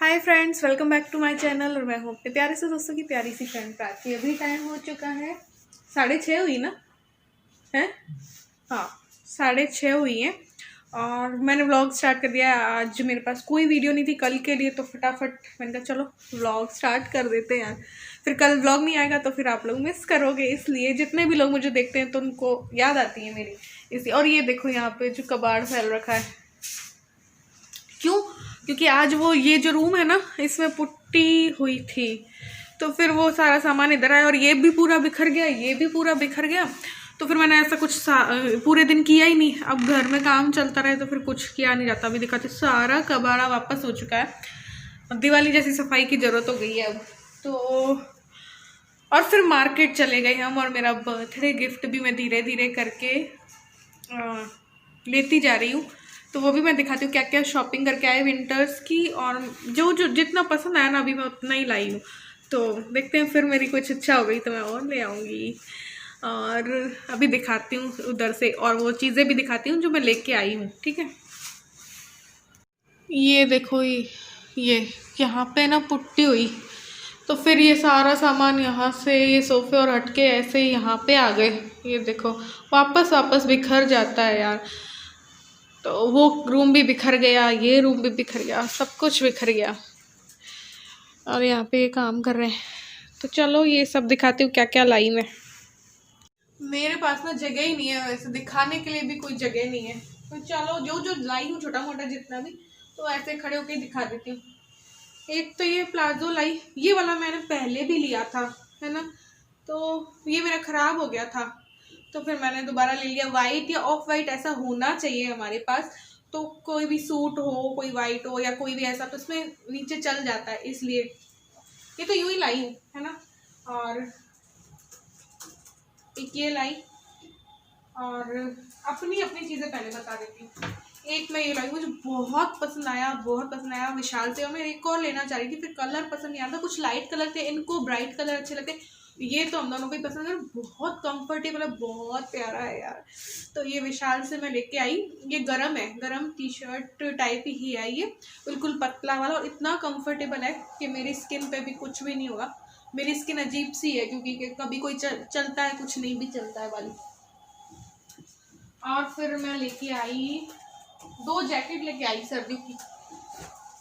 Hi friends, welcome back to my channel. और मैं हूँ अपने प्यारे से दोस्तों की प्यारी सी फ्रेंड प्राची। अभी टाइम हो चुका है 6:30 हुई ना है। हाँ, 6:30 हुई है और मैंने व्लॉग स्टार्ट कर दिया है। आज मेरे पास कोई वीडियो नहीं थी कल के लिए, तो फटाफट मैंने कहा चलो व्लॉग स्टार्ट कर देते हैं यार। फिर कल व्लॉग नहीं आएगा तो फिर आप लोग मिस करोगे, इसलिए जितने भी लोग मुझे देखते हैं तो उनको याद आती है मेरी इसलिए। और ये देखो यहाँ पे जो कबाड़ फैल रखा है, क्यों? क्योंकि आज वो ये जो रूम है ना, इसमें पुट्टी हुई थी, तो फिर वो सारा सामान इधर आया और ये भी पूरा बिखर गया, ये भी पूरा बिखर गया। तो फिर मैंने ऐसा कुछ पूरे दिन किया ही नहीं। अब घर में काम चलता रहे तो फिर कुछ किया नहीं जाता। अभी दिखाते सारा कबाड़ा वापस हो चुका है। अब दिवाली जैसी सफाई की ज़रूरत हो गई है अब तो। और फिर मार्केट चले गए हम, और मेरा बर्थडे गिफ्ट भी मैं धीरे धीरे करके लेती जा रही हूँ, तो वो भी मैं दिखाती हूँ क्या क्या शॉपिंग करके आए विंटर्स की। और जो जो जितना पसंद आया ना अभी मैं उतना ही लाई हूँ, तो देखते हैं। फिर मेरी कुछ इच्छा हो गई तो मैं और ले आऊँगी। और अभी दिखाती हूँ उधर से, और वो चीज़ें भी दिखाती हूँ जो मैं लेके आई हूँ, ठीक है। ये देखो, ये यहाँ पे ना पुट्टी हुई, तो फिर ये सारा सामान यहाँ से, ये सोफे और हटके ऐसे ही यहाँ पे आ गए। ये देखो वापस वापस बिखर जाता है यार। तो वो रूम भी बिखर गया, ये रूम भी बिखर गया, सब कुछ बिखर गया। और यहाँ पे ये काम कर रहे हैं, तो चलो ये सब दिखाती हूँ क्या क्या लाई मैं। मेरे पास ना जगह ही नहीं है, वैसे दिखाने के लिए भी कोई जगह नहीं है, तो चलो जो जो लाई हूँ छोटा मोटा जितना भी, तो ऐसे खड़े होके दिखा देती हूँ। एक तो ये प्लाजो लाई, ये वाला मैंने पहले भी लिया था, है ना, तो ये मेरा खराब हो गया था, तो फिर मैंने दोबारा ले लिया। वाइट या ऑफ वाइट ऐसा होना चाहिए हमारे पास, तो कोई भी सूट हो, कोई वाइट हो या कोई भी ऐसा, तो इसमें नीचे चल जाता है, इसलिए ये तो यूं ही लाई हूँ, है ना। और एक ये लाई, और अपनी अपनी चीज़ें पहले बता देती हूँ। एक मैं ये लाई, मुझे बहुत पसंद आया, बहुत पसंद आया विशाल से। और मैं एक और लेना चाह रही थी, फिर कलर पसंद नहीं आता, कुछ लाइट कलर थे, इनको ब्राइट कलर अच्छे लगते, ये तो हम दोनों को ही पसंद है। बहुत कंफर्टेबल है, बहुत प्यारा है यार। तो ये विशाल से मैं लेके आई। ये गरम है, गरम टी शर्ट टाइप ही है ये, बिल्कुल पतला वाला, और इतना कंफर्टेबल है कि मेरी स्किन पे भी कुछ भी नहीं होगा। मेरी स्किन अजीब सी है, क्योंकि कभी कोई चलता है, कुछ नहीं भी चलता है वाली। और फिर मैं लेके आई 2 जैकेट लेके आई सर्दियों की।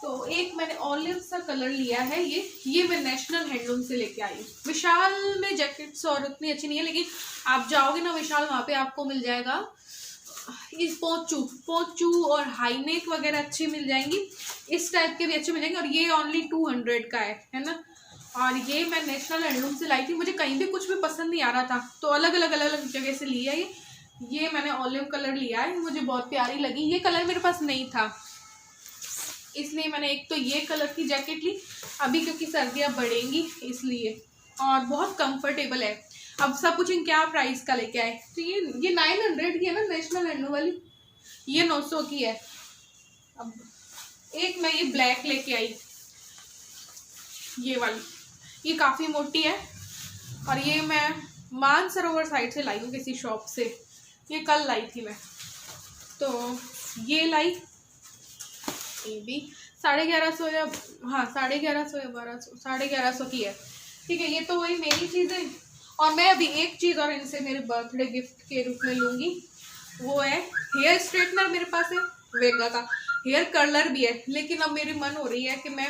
तो एक मैंने ऑलिव सा कलर लिया है, ये मैं नेशनल हैंडलूम से लेके आई हूँ। विशाल में जैकेट्स और उतनी अच्छी नहीं है, लेकिन आप जाओगे ना विशाल, वहाँ पे आपको मिल जाएगा इस पोंचू और हाई नेक वगैरह अच्छी मिल जाएंगी, इस टाइप के भी अच्छे मिल जाएंगे। और ये ओनली 200 का है ना। और ये मैं नेशनल हैंडलूम से लाई थी, मुझे कहीं भी कुछ भी पसंद नहीं आ रहा था, तो अलग अलग जगह से लिया ये मैंने ऑलिव कलर लिया है, मुझे बहुत प्यारी लगी। ये कलर मेरे पास नहीं था, इसलिए मैंने एक तो ये कलर की जैकेट ली अभी, क्योंकि सर्दियाँ बढ़ेंगी इसलिए। और बहुत कंफर्टेबल है। अब सब कुछ इन क्या प्राइस का लेके आए, तो ये 900 की है ना नेशनल हैंडलूम वाली, ये 900 की है। अब एक मैं ये ब्लैक लेके आई, ये वाली, ये काफ़ी मोटी है, और ये मैं मानसरोवर साइड से लाई हूँ किसी शॉप से, ये कल लाई थी मैं। तो ये लाई, ये भी 1150 या, हाँ 1150 या 1200, 1150 की है, ठीक है। ये तो वही मेरी चीज़ें। और मैं अभी एक चीज़ और इनसे मेरे बर्थडे गिफ्ट के रूप में लूँगी, वो है हेयर स्ट्रेटनर। मेरे पास है वेगा का, हेयर कर्लर भी है, लेकिन अब मेरी मन हो रही है कि मैं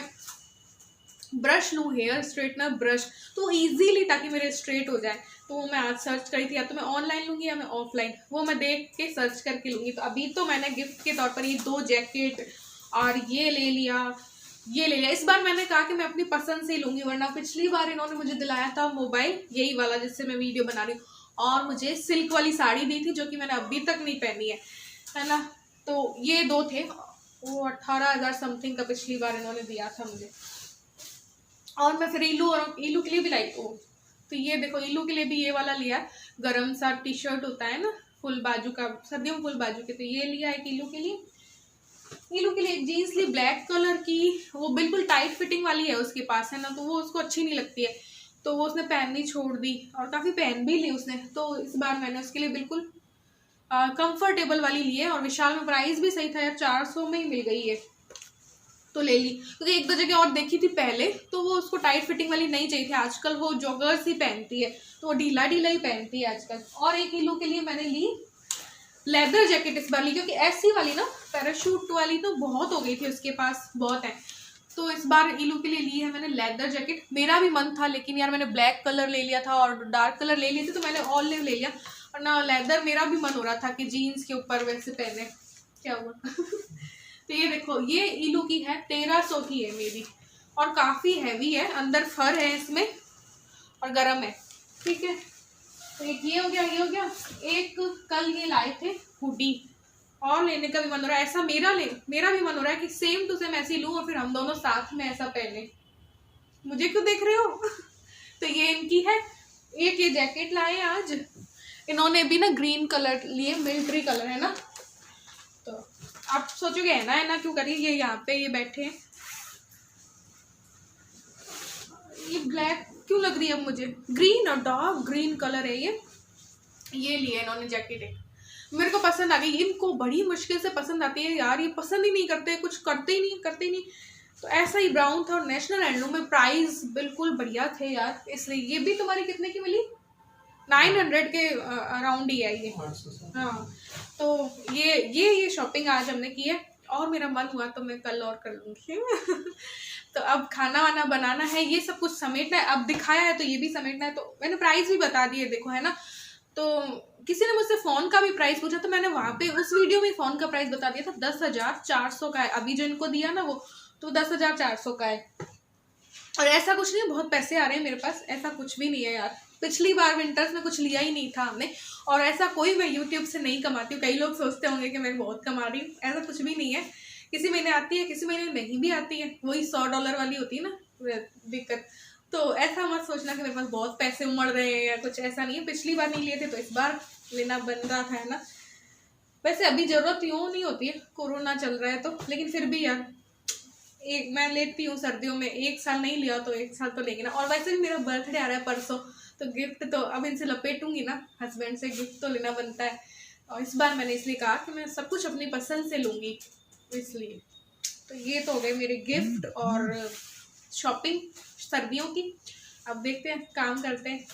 ब्रश लूँ, हेयर स्ट्रेटनर ब्रश, तो इजीली, ताकि मेरे स्ट्रेट हो जाए। तो वो मैं आज सर्च करी थी, या तो मैं ऑनलाइन लूँगी या मैं ऑफलाइन, वो मैं देख के सर्च करके लूँगी। तो अभी तो मैंने गिफ्ट के तौर पर ये 2 जैकेट और ये ले लिया। इस बार मैंने कहा कि मैं अपनी पसंद से ही लूँगी, वरना पिछली बार इन्होंने मुझे दिलाया था मोबाइल, यही वाला जिससे मैं वीडियो बना रही हूँ, और मुझे सिल्क वाली साड़ी दी थी, जो कि मैंने अभी तक नहीं पहनी है ना। तो ये 2 थे, वो 18,000 समथिंग का पिछली बार इन्होंने दिया था मुझे। और मैं फिर इलू के लिए भी लाई हूँ, तो ये देखो इलू के लिए भी ये वाला लिया, गरम सा टी शर्ट होता है ना फुल बाजू का, सर्दियों में फुल बाजू के, तो ये लिया एक इलू के लिए। जीन्स ली ब्लैक कलर की, वो बिल्कुल टाइट फिटिंग वाली है उसके पास, है ना, तो वो उसको अच्छी नहीं लगती है, तो वो उसने पहननी छोड़ दी, और काफ़ी पहन भी ली उसने। तो इस बार मैंने उसके लिए बिल्कुल कंफर्टेबल वाली ली है, और विशाल में प्राइस भी सही था यार, 400 में ही मिल गई है। तो ले ली, क्योंकि एक दो जगह और देखी थी पहले तो वो उसको टाइट फिटिंग वाली नहीं चाहिए थी। आजकल वो जॉगर्स ही पहनती है, तो वो ढीला ढीला ही पहनती है आजकल। और एक इलू के लिए मैंने ली लेदर जैकेट इस बार ली, क्योंकि ऐसी वाली ना पैराशूट वाली तो बहुत हो गई थी उसके पास, बहुत है। तो इस बार इलू के लिए ली है मैंने लेदर जैकेट। मेरा भी मन था, लेकिन यार मैंने ब्लैक कलर ले लिया था और डार्क कलर ले लिए थे, तो मैंने ऑलिव ले लिया। और ना लेदर मेरा भी मन हो रहा था कि जीन्स के ऊपर वैसे पहने, क्या हुआ तो ये देखो, ये इलू की है, 1300 की है मेरी, और काफ़ी हैवी है, अंदर फर है इसमें और गर्म है, ठीक है। तो एक ये हो गया, ये हो गया। एक कल ये लाए थे हुडी, और लेने का भी मन हो रहा है ऐसा, मेरा भी मन हो रहा है कि सेम टू सेम ऐसी लूं और फिर हम दोनों साथ में ऐसा पहने। मुझे क्यों देख रहे हो तो ये इनकी है। एक ये जैकेट लाए आज इन्होंने भी ना, ग्रीन कलर लिए, मिलिट्री कलर है ना। तो आप सोचोगे है ना क्यों करिए, ये यहाँ पे ये बैठे हैं, ये ब्लैक क्यों लग रही है अब मुझे, ग्रीन और डार्क ग्रीन कलर है ये लिए इन्होंने जैकेट। एक मेरे को पसंद आ गई, इनको बड़ी मुश्किल से पसंद आती है यार, ये पसंद ही नहीं करते, कुछ करते ही नहीं। तो ऐसा ही ब्राउन था और नेशनल हैंडलूम में, प्राइस बिल्कुल बढ़िया थे यार, इसलिए। ये भी तुम्हारी कितने की मिली? 900 के अराउंड ही है ये। हाँ, तो ये शॉपिंग आज हमने की है, और मेरा मन हुआ तो मैं कल और कर लूँगी तो अब खाना वाना बनाना है, ये सब कुछ समेटना है। अब दिखाया है तो ये भी समेटना है, तो मैंने प्राइस भी बता दिए, देखो है ना। तो किसी ने मुझसे फ़ोन का भी प्राइस पूछा, तो मैंने वहाँ पे उस वीडियो में फ़ोन का प्राइस बता दिया था, 10,400 का है। अभी जो इनको दिया ना वो, तो 10,400 का है। और ऐसा कुछ नहीं, बहुत पैसे आ रहे हैं मेरे पास, ऐसा कुछ भी नहीं है यार। पिछली बार विंटर्स में कुछ लिया ही नहीं था हमने, और ऐसा कोई मैं यूट्यूब से नहीं कमाती हूँ। कई लोग सोचते होंगे कि मैं बहुत कमा रही हूँ, ऐसा कुछ भी नहीं है। किसी महीने आती है, किसी महीने नहीं भी आती है, वही $100 वाली होती है ना दिक्कत। तो ऐसा मत सोचना कि मेरे पास बहुत पैसे उमड़ रहे हैं या कुछ, ऐसा नहीं है। पिछली बार नहीं लिए थे तो इस बार लेना बन रहा था, है ना। वैसे अभी ज़रूरत यूँ नहीं होती है, कोरोना चल रहा है तो, लेकिन फिर भी यार एक मैं लेती हूँ सर्दियों में, एक साल नहीं लिया तो एक साल तो लेंगे ना। और वैसे भी मेरा बर्थडे आ रहा है परसों, तो गिफ्ट तो अब इनसे लपेटूंगी ना, हस्बैंड से गिफ्ट तो लेना बनता है। और इस बार मैंने इसलिए कहा कि मैं सब कुछ अपनी पसंद से लूँगी, इसलिए। तो ये तो हो गए मेरे गिफ्ट और शॉपिंग सर्दियों की। अब देखते हैं, काम करते हैं।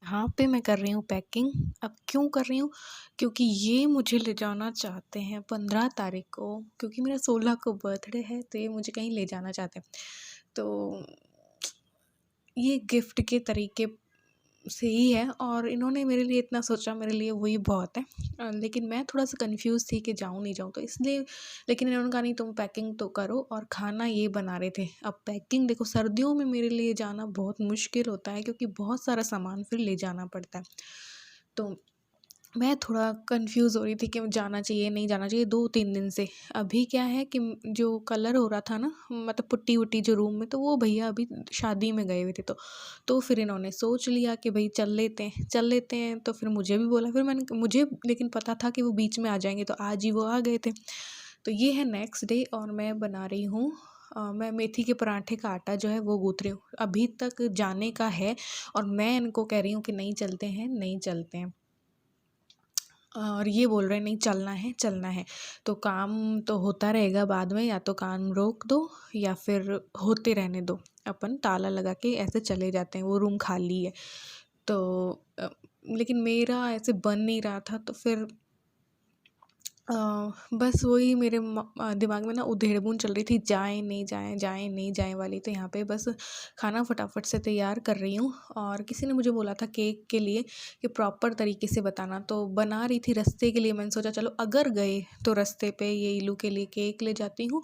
यहाँ पे मैं कर रही हूँ पैकिंग। अब क्यों कर रही हूँ? क्योंकि ये मुझे ले जाना चाहते हैं 15 तारीख को, क्योंकि मेरा 16 को बर्थडे है, तो ये मुझे कहीं ले जाना चाहते हैं। तो ये गिफ्ट के तरीके से ही है, और इन्होंने मेरे लिए इतना सोचा, मेरे लिए वही बहुत है। लेकिन मैं थोड़ा सा कंफ्यूज थी कि जाऊँ नहीं जाऊँ, तो इसलिए। लेकिन इन्होंने कहा नहीं, तुम पैकिंग तो करो। और खाना ये बना रहे थे। अब पैकिंग देखो, सर्दियों में मेरे लिए जाना बहुत मुश्किल होता है, क्योंकि बहुत सारा सामान फिर ले जाना पड़ता है। तो मैं थोड़ा कंफ्यूज हो रही थी कि जाना चाहिए नहीं जाना चाहिए 2-3 दिन से। अभी क्या है कि जो कलर हो रहा था ना, मतलब पुट्टी वुट्टी जो रूम में, तो वो भैया अभी शादी में गए हुए थे, तो फिर इन्होंने सोच लिया कि भाई चल लेते हैं। तो फिर मुझे भी बोला, फिर मुझे लेकिन पता था कि वो बीच में आ जाएंगे, तो आज ही वो आ गए थे। तो ये है नेक्स्ट डे, और मैं बना रही हूँ मैं मेथी के पराठे का आटा जो है वो गूँथ रही हूँ। अभी तक जाने का है, और मैं इनको कह रही हूँ कि नहीं चलते हैं, और ये बोल रहे हैं नहीं चलना है। तो काम तो होता रहेगा बाद में, या तो काम रोक दो या फिर होते रहने दो, अपन ताला लगा के ऐसे चले जाते हैं, वो रूम खाली है। तो लेकिन मेरा ऐसे बन नहीं रहा था, तो फिर बस वही मेरे दिमाग में ना उधेड़-बुन चल रही थी, जाएँ नहीं जाएँ वाली। तो यहाँ पे बस खाना फटाफट से तैयार कर रही हूँ। और किसी ने मुझे बोला था केक के लिए कि प्रॉपर तरीके से बताना, तो बना रही थी रास्ते के लिए। मैंने सोचा चलो अगर गए तो रास्ते पे ये इल्लू के लिए केक ले जाती हूँ,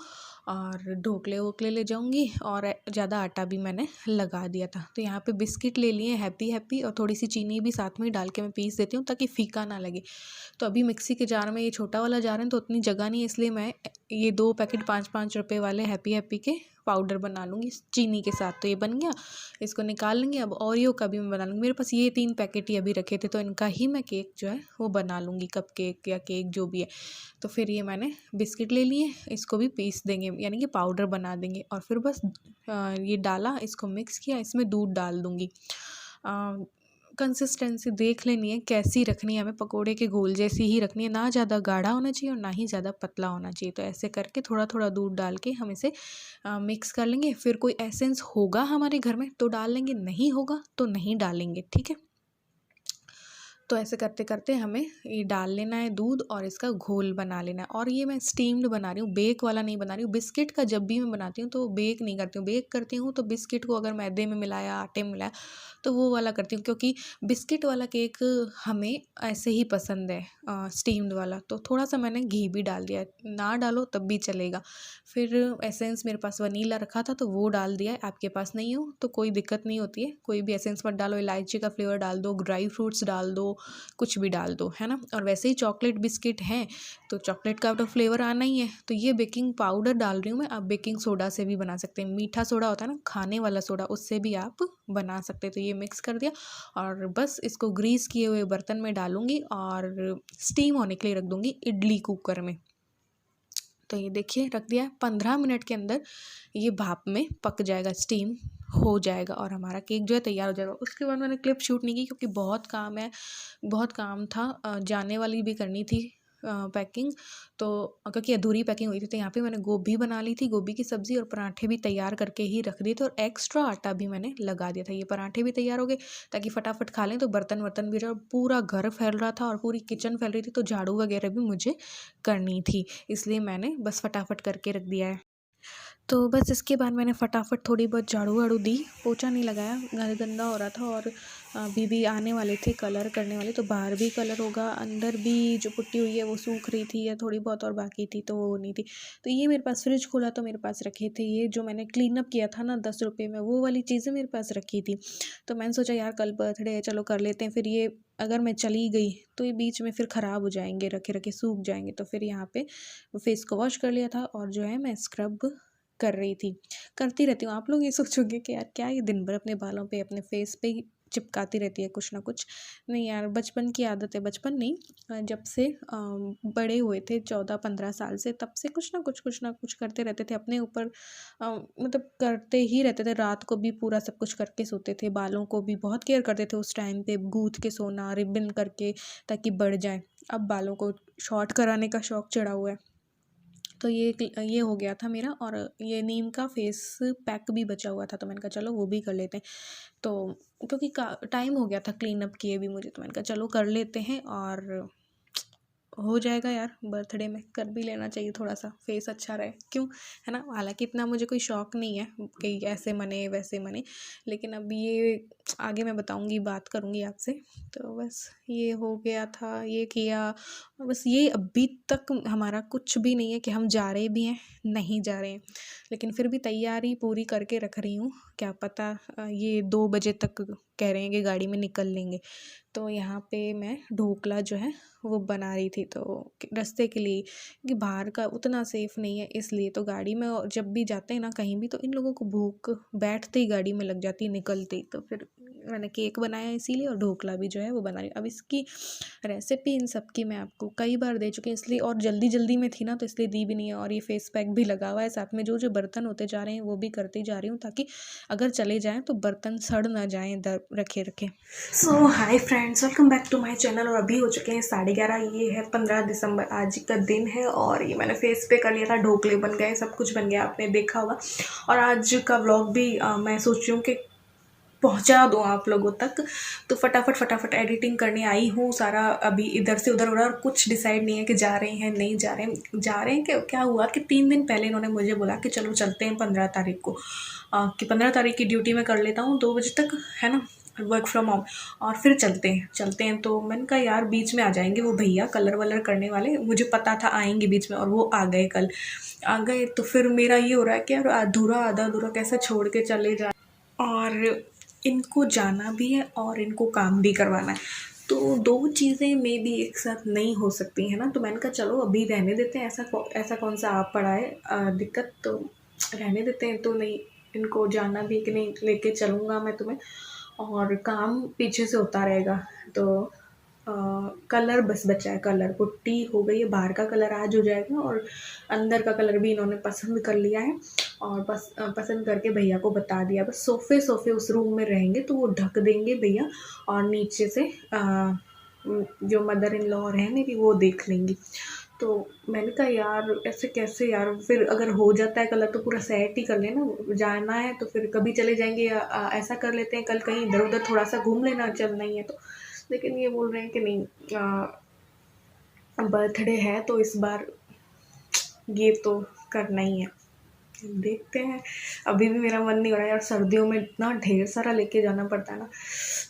और ढोकले-वोकले ले जाऊँगी, और ज़्यादा आटा भी मैंने लगा दिया था। तो यहाँ पे बिस्किट ले लिए हैप्पी, और थोड़ी सी चीनी भी साथ में डाल के मैं पीस देती हूँ, ताकि फीका ना लगे। तो अभी मिक्सी के जार में, ये छोटा वाला जार है तो उतनी जगह नहीं है, इसलिए मैं ये 2 पैकेट 5-5 रुपए वाले हैप्पी के पाउडर बना लूँगी चीनी के साथ। तो ये बन गया, इसको निकाल लेंगे। अब ओरियो का भी मैं बना लूँगी। मेरे पास ये 3 पैकेट ही अभी रखे थे, तो इनका ही मैं केक जो है वो बना लूँगी, कप केक या केक जो भी है। तो फिर ये मैंने बिस्किट ले लिए, इसको भी पीस देंगे, यानी कि पाउडर बना देंगे। और फिर बस ये डाला, इसको मिक्स किया, इसमें दूध डाल दूँगी। कंसिस्टेंसी देख लेनी है कैसी रखनी है, हमें पकोड़े के गोल जैसी ही रखनी है, ना ज़्यादा गाढ़ा होना चाहिए और ना ही ज़्यादा पतला होना चाहिए। तो ऐसे करके थोड़ा थोड़ा दूध डाल के हम इसे मिक्स कर लेंगे। फिर कोई एसेंस होगा हमारे घर में तो डाल लेंगे, नहीं होगा तो नहीं डालेंगे, ठीक है। तो ऐसे करते करते हमें ये डाल लेना है दूध और इसका घोल बना लेना है। और ये मैं स्टीम्ड बना रही हूँ, बेक वाला नहीं बना रही हूँ। बिस्किट का जब भी मैं बनाती हूँ तो बेक नहीं करती हूँ, बेक करती हूँ तो बिस्किट को अगर मैदे में मिलाया, आटे में मिलाया तो वो वाला करती हूँ, क्योंकि बिस्किट वाला केक हमें ऐसे ही पसंद है स्टीम्ड वाला। तो थोड़ा सा मैंने घी भी डाल दिया, ना डालो तब भी चलेगा। फिर एसेंस मेरे पास वनीला रखा था तो वो डाल दिया है, आपके पास नहीं हो तो कोई दिक्कत नहीं होती है, कोई भी एसेंस मत डालो, इलायची का फ्लेवर डाल दो, ड्राई फ्रूट्स डाल दो, कुछ भी डाल दो, है ना। और वैसे ही चॉकलेट बिस्किट हैं तो चॉकलेट का तो फ्लेवर आना ही है। तो ये बेकिंग पाउडर डाल रही हूँ मैं, आप बेकिंग सोडा से भी बना सकते हैं, मीठा सोडा होता है ना खाने वाला सोडा, उससे भी आप बना सकते हैं। तो ये मिक्स कर दिया और बस इसको ग्रीस किए हुए बर्तन में डालूंगी और स्टीम होने के लिए रख दूंगी इडली कुकर में। तो ये देखिए रख दिया है, 15 मिनट के अंदर ये भाप में पक जाएगा, स्टीम हो जाएगा और हमारा केक जो है तैयार हो जाएगा। उसके बाद मैंने क्लिप शूट नहीं की क्योंकि बहुत काम है, बहुत काम था, जाने वाली भी करनी थी पैकिंग, तो क्योंकि अधूरी पैकिंग हुई थी। तो यहाँ पे मैंने गोभी बना ली थी, गोभी की सब्ज़ी और पराठे भी तैयार करके ही रख दिए थे और एक्स्ट्रा आटा भी मैंने लगा दिया था। ये पराठे भी तैयार हो गए ताकि फटाफट खा लें। तो बर्तन वर्तन भी रहा, पूरा घर फैल रहा था और पूरी किचन फैल रही थी, तो झाड़ू वगैरह भी मुझे करनी थी, इसलिए मैंने बस फटाफट करके रख दिया है। तो बस इसके बाद मैंने फटाफट थोड़ी बहुत झाड़ू वाड़ू दी, पोछा नहीं लगाया, घर गंदा हो रहा था। और अभी भी आने वाले थे कलर करने वाले, तो बाहर भी कलर होगा, अंदर भी जो पुट्टी हुई है वो सूख रही थी या थोड़ी बहुत और बाकी थी तो वो नहीं थी। तो ये मेरे पास फ्रिज खोला तो मेरे पास रखे थे ये जो मैंने क्लीन अप किया था ना 10 रुपये में, वो वाली चीज़ें मेरे पास रखी थी। तो मैंने सोचा यार कल बर्थडे है, चलो कर लेते हैं। फिर ये अगर मैं चली गई तो ये बीच में फिर ख़राब हो जाएंगे, रखे रखे सूख जाएंगे। तो फिर यहाँ पे फेस को वॉश कर लिया था और जो है मैं स्क्रब कर रही थी, करती रहती हूँ। आप लोग ये सोचोगे कि यार क्या ये दिन भर अपने बालों पे, अपने फेस पे ही चिपकाती रहती है कुछ ना कुछ। नहीं यार, बचपन की आदत है, बचपन नहीं, जब से बड़े हुए थे 14-15 साल से, तब से कुछ ना कुछ करते रहते थे अपने ऊपर। मतलब करते ही रहते थे, रात को भी पूरा सब कुछ करके सोते थे, बालों को भी बहुत केयर करते थे उस टाइम पे, गूँथ के सोना, रिबन करके ताकि बढ़ जाए। अब बालों को शॉर्ट कराने का शौक चढ़ा हुआ है। तो ये हो गया था मेरा। और ये नीम का फेस पैक भी बचा हुआ था तो मैंने कहा चलो वो भी कर लेते हैं। तो क्योंकि टाइम हो गया था क्लीन अप किए भी मुझे, तो मैंने कहा चलो कर लेते हैं और हो जाएगा यार, बर्थडे में कर भी लेना चाहिए, थोड़ा सा फेस अच्छा रहे, क्यों, है ना। हालांकि इतना मुझे कोई शौक नहीं है कि ऐसे मने वैसे मने, लेकिन अब ये आगे मैं बताऊंगी, बात करूंगी आपसे। तो बस ये हो गया था, ये किया। और बस ये अभी तक हमारा कुछ भी नहीं है कि हम जा रहे भी हैं, नहीं जा रहे हैं, लेकिन फिर भी तैयारी पूरी करके रख रही हूँ। क्या पता ये 2 बजे तक कह रहे हैं कि गाड़ी में निकल लेंगे। तो यहाँ पे मैं ढोकला जो है वो बना रही थी, तो रास्ते के लिए, कि बाहर का उतना सेफ़ नहीं है इसलिए। तो गाड़ी में जब भी जाते हैं ना कहीं भी, तो इन लोगों को भूख बैठते ही गाड़ी में लग जाती है, निकलते ही। तो फिर मैंने केक बनाया इसीलिए, और ढोकला भी जो है वो बना रही। अब इसकी रेसिपी इन सब की मैं आपको कई बार दे चुकी हूँ, इसलिए, और जल्दी जल्दी में थी ना तो इसलिए दी भी नहीं है। और ये फेस पैक भी लगा हुआ है साथ में, जो जो बर्तन होते जा रहे हैं वो भी करती जा रही हूँ, ताकि अगर चले जाएँ तो बर्तन सड़ ना जाएँ इधर रखे रखे। So hi friends, welcome back to my channel. और अभी हो चुके हैं 11:30, ये है 15 दिसंबर, आज का दिन है। और ये मैंने फेस पे कर लिया था, ढोकले बन गए, सब कुछ बन गया, आपने देखा होगा। और आज का व्लॉग भी मैं सोच रही हूँ कि पहुँचा दूँ आप लोगों तक, तो फटाफट एडिटिंग करने आई हूँ। सारा अभी इधर से उधर हो रहा है और कुछ डिसाइड नहीं है कि जा रहे हैं नहीं जा रहे हैं। जा रहे हैं कि क्या हुआ कि 3 दिन पहले इन्होंने मुझे बोला कि चलो चलते हैं 15 तारीख को, कि 15 तारीख की ड्यूटी मैं कर लेता हूँ 2 बजे तक, है ना, वर्क फ्रॉम होम, और फिर चलते हैं। तो मैंने कहा यार बीच में आ जाएंगे वो भैया कलर वलर करने वाले, मुझे पता था आएंगे बीच में, और वो आ गए, कल आ गए। तो फिर मेरा ये हो रहा है कि यार आधा अधूरा कैसे छोड़ के चले जाए, और इनको जाना भी है और इनको काम भी करवाना है, तो 2 चीज़ें में भी एक साथ नहीं हो सकती है ना। तो मैंने कहा चलो अभी रहने देते हैं, ऐसा कौन सा आप पड़ा है दिक्कत, तो रहने देते हैं। तो नहीं, इनको जाना भी कि नहीं, लेके चलूँगा मैं तुम्हें, और काम पीछे से होता रहेगा। तो कलर बस बचा है, कलर पुट्टी हो गई है, बाहर का कलर आज हो जाएगा और अंदर का कलर भी इन्होंने पसंद कर लिया है और बस पसंद करके भैया को बता दिया। बस सोफ़े सोफ़े उस रूम में रहेंगे तो वो ढक देंगे भैया और नीचे से जो मदर इन लॉ है मेरी वो देख लेंगी। तो मैंने कहा यार ऐसे कैसे यार, फिर अगर हो जाता है कलर तो पूरा सेट ही कर लेना, जाना है तो फिर कभी चले जाएंगे या ऐसा कर लेते हैं कल कहीं इधर उधर थोड़ा सा घूम लेना, चलना ही है तो। लेकिन ये बोल रहे हैं कि नहीं बर्थडे है तो इस बार ये तो करना ही है। देखते हैं, अभी भी मेरा मन नहीं हो रहा है यार, सर्दियों में इतना ढेर सारा लेके जाना पड़ता है ना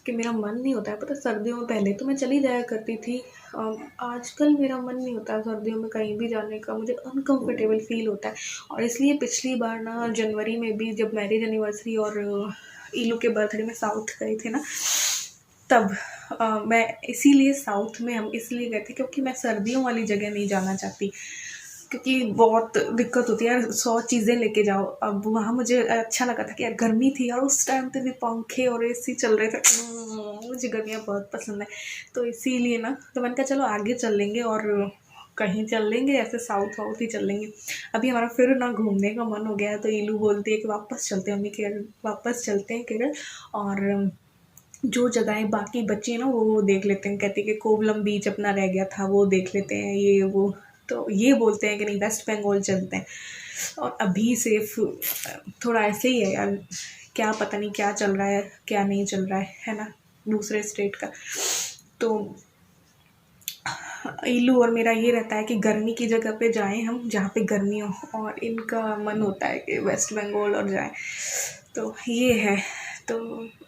कि मेरा मन नहीं होता है। पता सर्दियों में पहले तो मैं चली जाया करती थी, आजकल मेरा मन नहीं होता है सर्दियों में कहीं भी जाने का, मुझे अनकंफर्टेबल फील होता है। और इसलिए पिछली बार ना जनवरी में भी जब मैरिज एनिवर्सरी और ईलू के बर्थडे में साउथ गए थे ना, तब मैं इसीलिए साउथ में हम इसलिए गए थे क्योंकि मैं सर्दियों वाली जगह नहीं जाना चाहती, क्योंकि बहुत दिक्कत होती है यार, 100 चीज़ें लेके जाओ। अब वहाँ मुझे अच्छा लगा था कि यार गर्मी थी और उस टाइम पे भी पंखे और एसी चल रहे थे, मुझे गर्मियाँ बहुत पसंद है। तो इसीलिए ना तो मैंने कहा चलो आगे चल लेंगे और कहीं चल लेंगे, ऐसे साउथ वाउथ ही चल लेंगे। अभी हमारा फिर ना घूमने का मन हो गया है तो ईलू बोलती है कि वापस चलते हैं मम्मी केरल, वापस चलते हैं केरल और जो जगहें बाकी बची हैं ना वो देख लेते हैं। कहती है कि कोवलम बीच अपना रह गया था वो देख लेते हैं, ये वो। तो ये बोलते हैं कि नहीं वेस्ट बंगाल चलते हैं। और अभी सिर्फ थोड़ा ऐसे ही है यार, क्या पता नहीं क्या चल रहा है क्या नहीं चल रहा है ना दूसरे स्टेट का। तो ईलू और मेरा ये रहता है कि गर्मी की जगह पे जाएं हम जहाँ पे गर्मी हो, और इनका मन होता है कि वेस्ट बंगाल और जाएं। तो ये है। तो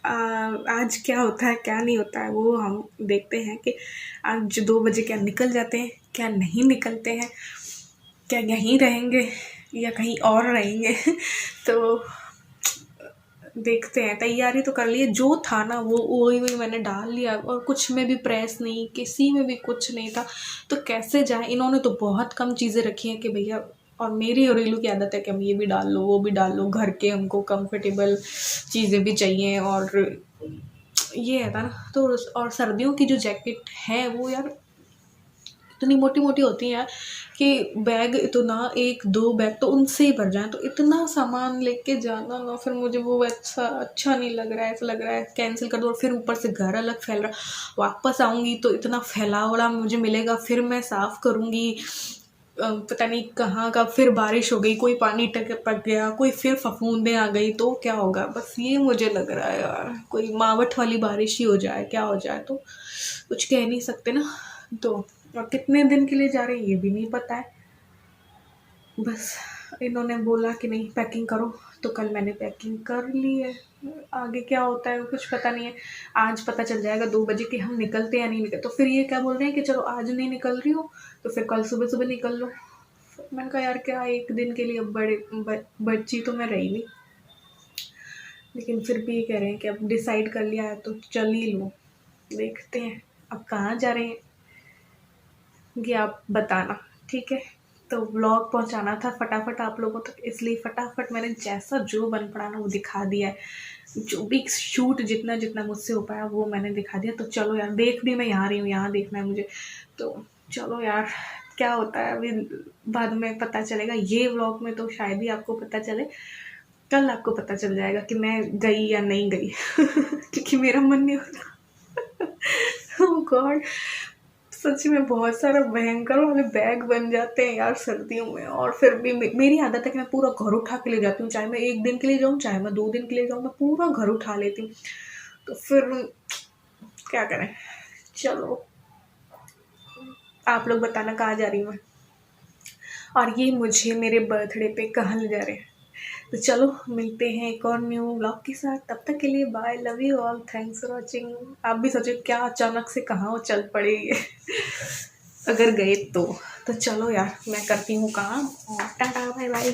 आज क्या होता है क्या नहीं होता है वो हम देखते हैं कि आज 2 बजे क्या निकल जाते हैं क्या नहीं निकलते हैं, क्या यहीं रहेंगे या कहीं और रहेंगे। तो देखते हैं। तैयारी तो कर ली, जो था ना वो वही मैंने डाल लिया और कुछ में भी प्रेस नहीं, किसी में भी कुछ नहीं था। तो कैसे जाए, इन्होंने तो बहुत कम चीज़ें रखी हैं कि भैया, और मेरी और रीलू की आदत है कि हम ये भी डाल लो वो भी डाल लो, घर के हमको कंफर्टेबल चीज़ें भी चाहिए और ये है ना। तो और सर्दियों की जो जैकेट है वो यार इतनी मोटी मोटी होती हैं कि बैग इतना 1-2 बैग तो उनसे ही भर जाए, तो इतना सामान लेके जाना ना फिर मुझे वो अच्छा नहीं लग रहा है। ऐसा लग रहा है कैंसिल कर दो, और फिर ऊपर से घर अलग फैल रहा, वापस आऊँगी तो इतना फैलावड़ा मुझे मिलेगा, फिर मैं साफ़ करूँगी पता नहीं कहाँ का, फिर बारिश हो गई कोई पानी टपक गया, कोई फिर फफूंदे आ गई तो क्या होगा। बस ये मुझे लग रहा है यार, कोई मावट वाली बारिश ही हो जाए, क्या हो जाए तो कुछ कह नहीं सकते ना। तो और कितने दिन के लिए जा रहे हैं ये भी नहीं पता है। बस इन्होंने बोला कि नहीं पैकिंग करो तो कल मैंने पैकिंग कर ली है। आगे क्या होता है कुछ पता नहीं है। आज पता चल जाएगा 2 बजे कि हम निकलते या नहीं निकलते। तो फिर ये क्या बोल रहे हैं कि चलो आज नहीं निकल रही हो तो फिर कल सुबह सुबह निकल लो। मैंने कहा यार क्या एक दिन के लिए, अब बच्ची तो मैं रही नहीं, लेकिन फिर भी ये कह रहे हैं कि अब डिसाइड कर लिया है तो चल ही लो। देखते हैं अब कहाँ जा रहे हैं ये आप बताना, ठीक है। तो व्लॉग पहुंचाना था फटाफट आप लोगों तक, इसलिए फटाफट मैंने जैसा जो बन पड़ा ना वो दिखा दिया है। जो भी शूट जितना जितना मुझसे हो पाया वो मैंने दिखा दिया। तो चलो यार, देख भी मैं यहाँ रही हूँ, यहाँ देखना है मुझे। तो चलो यार क्या होता है अभी बाद में पता चलेगा। ये व्लॉग में तो शायद ही आपको पता चले, कल आपको पता चल जाएगा कि मैं गई या नहीं गई क्योंकि मेरा मन नहीं होता। ओह गॉड, सच में बहुत सारा भयंकर वाले बैग बन जाते हैं यार सर्दियों में। और फिर भी मेरी आदत है कि मैं पूरा घर उठा के ले जाती हूँ, चाहे मैं 1 दिन के लिए जाऊँ चाहे मैं 2 दिन के लिए जाऊँ, मैं पूरा घर उठा लेती हूँ। तो फिर क्या करें। चलो आप लोग बताना कहाँ जा रही हूँ मैं, और ये मुझे मेरे बर्थडे पे कहाँ ले जा रहे हैं। तो चलो मिलते हैं एक और न्यू व्लॉग के साथ, तब तक के लिए bye, love you all, thanks for watching. आप भी सोचो क्या अचानक से कहाँ वो चल पड़े अगर गए तो चलो यार मैं करती हूँ काम और टाटा बाय बाय।